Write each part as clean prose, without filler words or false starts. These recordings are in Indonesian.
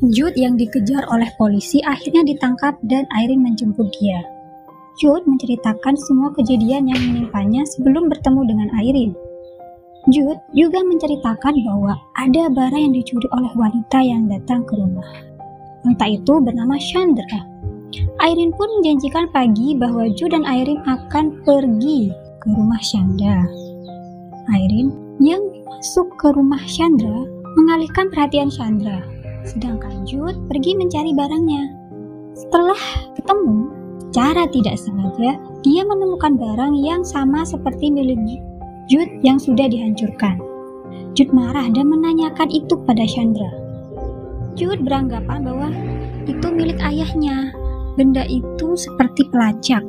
Jude yang dikejar oleh polisi akhirnya ditangkap dan Irene menjemput dia. Jude menceritakan semua kejadian yang menimpanya sebelum bertemu dengan Irene. Jude juga menceritakan bahwa ada barang yang dicuri oleh wanita yang datang ke rumah. Wanita itu bernama Chandra. Irene pun menjanjikan pagi bahwa Jude dan Irene akan pergi ke rumah Chandra. Irene yang masuk ke rumah Chandra mengalihkan perhatian Chandra, sedangkan Jude pergi mencari barangnya. Setelah ketemu, secara tidak sengaja dia menemukan barang yang sama seperti milik Jude yang sudah dihancurkan. Jude marah dan menanyakan itu pada Chandra. Jude beranggapan bahwa itu milik ayahnya. Benda itu seperti pelacak.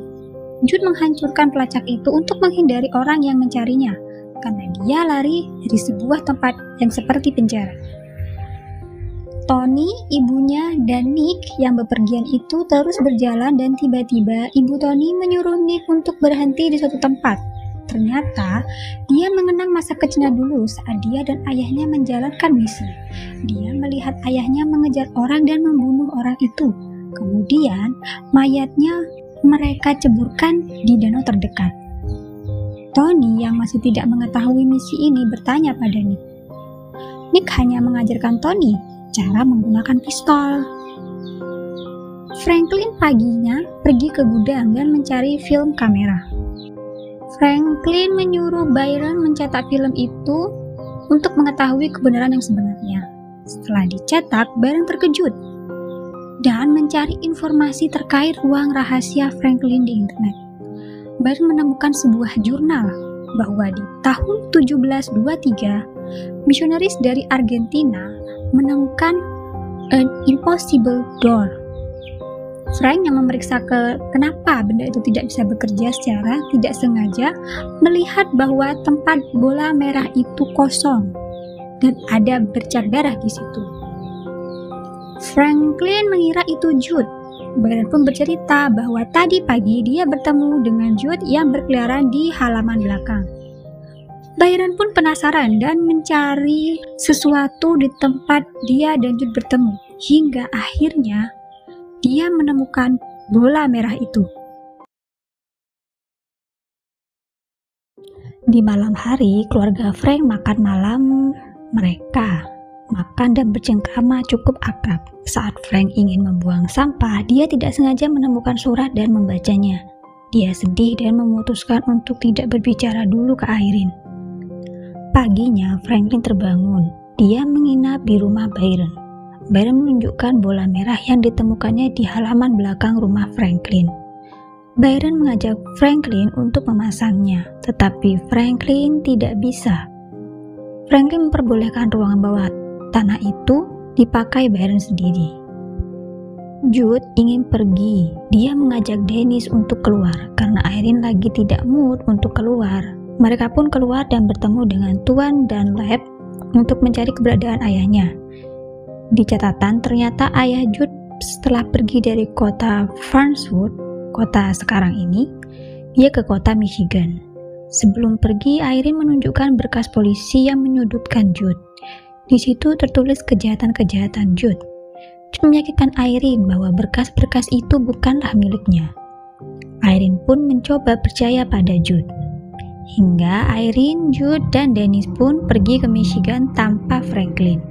Jude menghancurkan pelacak itu untuk menghindari orang yang mencarinya, karena dia lari dari sebuah tempat yang seperti penjara. Tony, ibunya, dan Nick yang bepergian itu terus berjalan dan tiba-tiba ibu Tony menyuruh Nick untuk berhenti di suatu tempat. Ternyata dia mengenang masa kecilnya dulu saat dia dan ayahnya menjalankan misi. Dia melihat ayahnya mengejar orang dan membunuh orang itu. Kemudian mayatnya mereka ceburkan di danau terdekat. Tony yang masih tidak mengetahui misi ini bertanya pada Nick. Nick hanya mengajarkan Tony cara menggunakan pistol. Franklin paginya pergi ke gudang dan mencari film kamera. Franklin menyuruh Byron mencetak film itu untuk mengetahui kebenaran yang sebenarnya. Setelah dicetak, Byron terkejut dan mencari informasi terkait ruang rahasia Franklin di internet. Byron menemukan sebuah jurnal bahwa di tahun 1723, misionaris dari Argentina menemukan an impossible door. Frank yang memeriksa kenapa benda itu tidak bisa bekerja secara tidak sengaja melihat bahwa tempat bola merah itu kosong dan ada bercak darah di situ. Franklin mengira itu Jude. Byron pun bercerita bahwa tadi pagi dia bertemu dengan Jude yang berkeliaran di halaman belakang. Byron pun penasaran dan mencari sesuatu di tempat dia dan Jude bertemu, hingga akhirnya dia menemukan bola merah itu. Di malam hari, keluarga Frank makan malam. Mereka makan dan bercengkrama cukup akrab. Saat Frank ingin membuang sampah, dia tidak sengaja menemukan surat dan membacanya. Dia sedih dan memutuskan untuk tidak berbicara dulu ke Irene. Paginya, Franklin terbangun. Dia menginap di rumah Byron. Byron menunjukkan bola merah yang ditemukannya di halaman belakang rumah Franklin. Byron mengajak Franklin untuk memasangnya, tetapi Franklin tidak bisa. Franklin memperbolehkan ruangan bawah tanah itu dipakai Byron sendiri. Jude ingin pergi. Dia mengajak Dennis untuk keluar karena Irene lagi tidak mood untuk keluar. Mereka pun keluar dan bertemu dengan Tuan Dunlap untuk mencari keberadaan ayahnya. Di catatan, ternyata ayah Jude setelah pergi dari kota Farnsworth, kota sekarang ini, dia ke kota Michigan. Sebelum pergi, Irene menunjukkan berkas polisi yang menyudutkan Jude. Di situ tertulis kejahatan-kejahatan Jude. Jude meyakinkan Irene bahwa berkas-berkas itu bukanlah miliknya. Irene pun mencoba percaya pada Jude. Hingga Irene, Jude, dan Dennis pun pergi ke Michigan tanpa Franklin.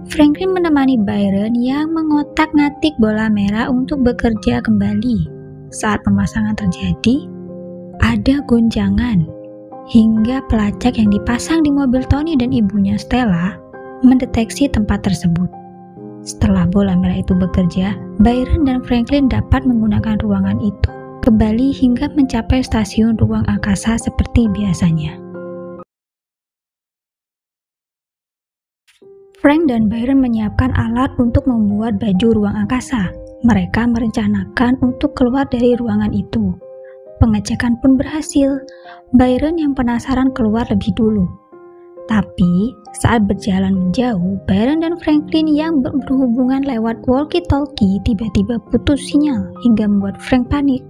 Franklin menemani Byron yang mengotak-ngatik bola merah untuk bekerja kembali. Saat pemasangan terjadi, ada gonjangan hingga pelacak yang dipasang di mobil Tony dan ibunya Stella mendeteksi tempat tersebut. Setelah bola merah itu bekerja, Byron dan Franklin dapat menggunakan ruangan itu kembali hingga mencapai stasiun ruang angkasa seperti biasanya. Frank dan Byron menyiapkan alat untuk membuat baju ruang angkasa. Mereka merencanakan untuk keluar dari ruangan itu. Pengecekan pun berhasil. Byron yang penasaran keluar lebih dulu. Tapi, saat berjalan menjauh, Byron dan Franklin yang berhubungan lewat walkie-talkie tiba-tiba putus sinyal hingga membuat Frank panik.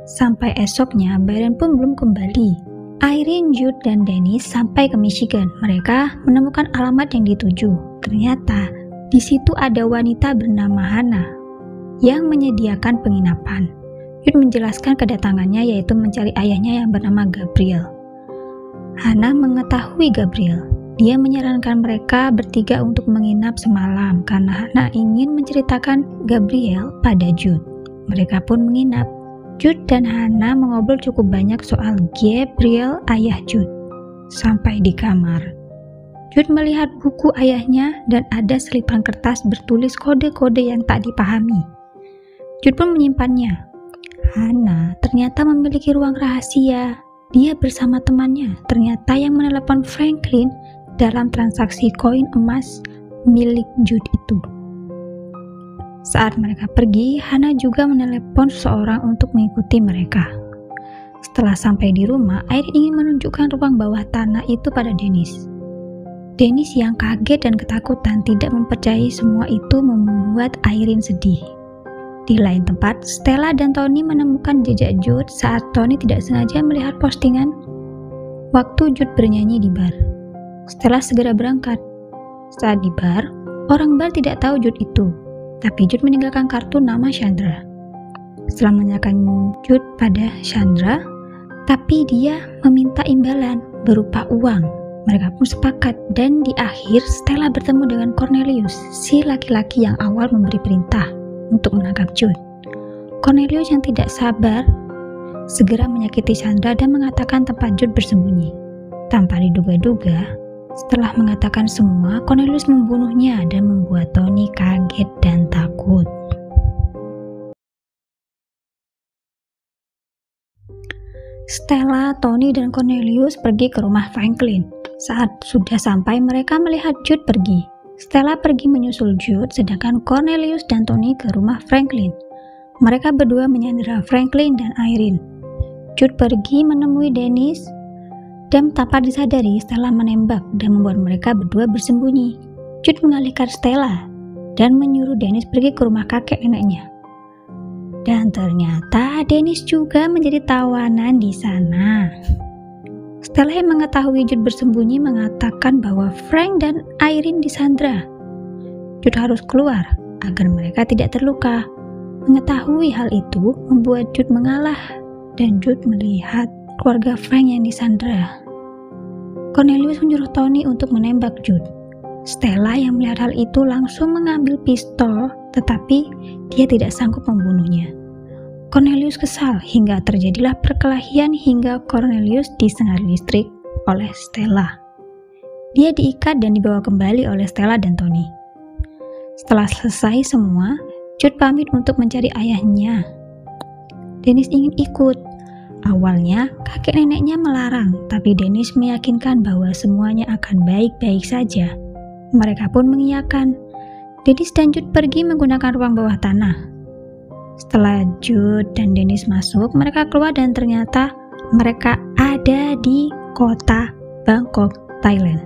Sampai esoknya, Byron pun belum kembali. Irene, Jude, dan Dennis sampai ke Michigan. Mereka menemukan alamat yang dituju. Ternyata, Di situ ada wanita bernama Hannah yang menyediakan penginapan. Jude menjelaskan kedatangannya yaitu mencari ayahnya yang bernama Gabriel. Hannah mengetahui Gabriel. Dia menyarankan mereka bertiga untuk menginap semalam karena Hannah ingin menceritakan Gabriel pada Jude. Mereka pun menginap. Jude dan Hannah mengobrol cukup banyak soal Gabriel, ayah Jude. Sampai di kamar, Jude melihat buku ayahnya dan ada selipan kertas bertulis kode-kode yang tak dipahami. Jude pun menyimpannya. Hannah ternyata memiliki ruang rahasia. Dia bersama temannya ternyata yang menelepon Franklin dalam transaksi koin emas milik Jude itu. Saat mereka pergi, Hannah juga menelepon seseorang untuk mengikuti mereka. Setelah sampai di rumah, Irene ingin menunjukkan ruang bawah tanah itu pada Dennis. Dennis yang kaget dan ketakutan tidak mempercayai semua itu membuat Irene sedih. Di lain tempat, Stella dan Tony menemukan jejak Jude saat Tony tidak sengaja melihat postingan waktu Jude bernyanyi di bar. Stella segera berangkat. Saat di bar, orang bar tidak tahu Jude itu, tapi Jude meninggalkan kartu nama Chandra. Setelah menanyakan Jude pada Chandra, tapi dia meminta imbalan berupa uang. Mereka pun sepakat dan di akhir Stella bertemu dengan Cornelius, si laki-laki yang awal memberi perintah untuk menangkap Jude. Cornelius yang tidak sabar segera menyakiti Chandra dan mengatakan tempat Jude bersembunyi. Tanpa diduga-duga, setelah mengatakan semua, Cornelius membunuhnya dan membuat Tony kaget dan takut. Stella, Tony, dan Cornelius pergi ke rumah Franklin. Saat sudah sampai, mereka melihat Jude pergi. Stella pergi menyusul Jude, sedangkan Cornelius dan Tony ke rumah Franklin. Mereka berdua menyandera Franklin dan Irene. Jude pergi menemui Dennis, dan tanpa disadari Stella menembak dan membuat mereka berdua bersembunyi. Jude mengalihkan Stella dan menyuruh Dennis pergi ke rumah kakek neneknya. Dan ternyata Dennis juga menjadi tawanan di sana. Stella yang mengetahui Jude bersembunyi mengatakan bahwa Frank dan Irene disandra. Jude harus keluar agar mereka tidak terluka. Mengetahui hal itu membuat Jude mengalah dan Jude melihat keluarga Frank yang disandra. Cornelius menyuruh Tony untuk menembak Jude. Stella yang melihat hal itu langsung mengambil pistol, tetapi dia tidak sanggup membunuhnya. Cornelius kesal hingga terjadilah perkelahian hingga Cornelius disengat listrik oleh Stella. Dia diikat dan dibawa kembali oleh Stella dan Tony. Setelah selesai semua, Jude pamit untuk mencari ayahnya. Dennis ingin ikut. Awalnya, kakek neneknya melarang, tapi Dennis meyakinkan bahwa semuanya akan baik-baik saja. Mereka pun mengiyakan. Dennis dan Jude pergi menggunakan ruang bawah tanah. Setelah Jude dan Dennis masuk, mereka keluar dan ternyata mereka ada di kota Bangkok, Thailand.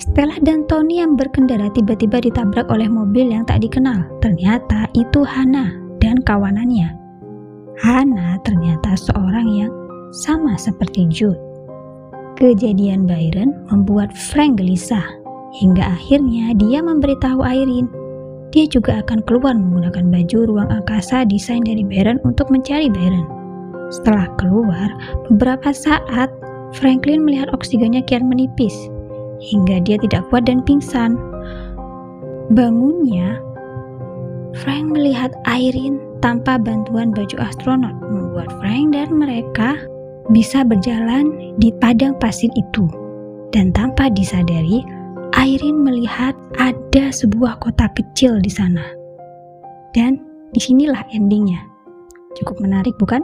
Stella dan Tony yang berkendara tiba-tiba ditabrak oleh mobil yang tak dikenal. Ternyata itu Hannah dan kawanannya. Hannah ternyata seorang yang sama seperti Jude. Kejadian Byron membuat Frank gelisah, hingga akhirnya dia memberitahu Irene. Dia juga akan keluar menggunakan baju ruang angkasa desain dari Byron untuk mencari Byron. Setelah keluar, beberapa saat, Franklin melihat oksigennya kian menipis, hingga dia tidak kuat dan pingsan. Bangunnya, Frank melihat Irene tanpa bantuan baju astronot, membuat Frank dan mereka bisa berjalan di padang pasir itu. Dan tanpa disadari, Irene melihat ada sebuah kota kecil di sana. Dan disinilah endingnya. Cukup menarik, bukan?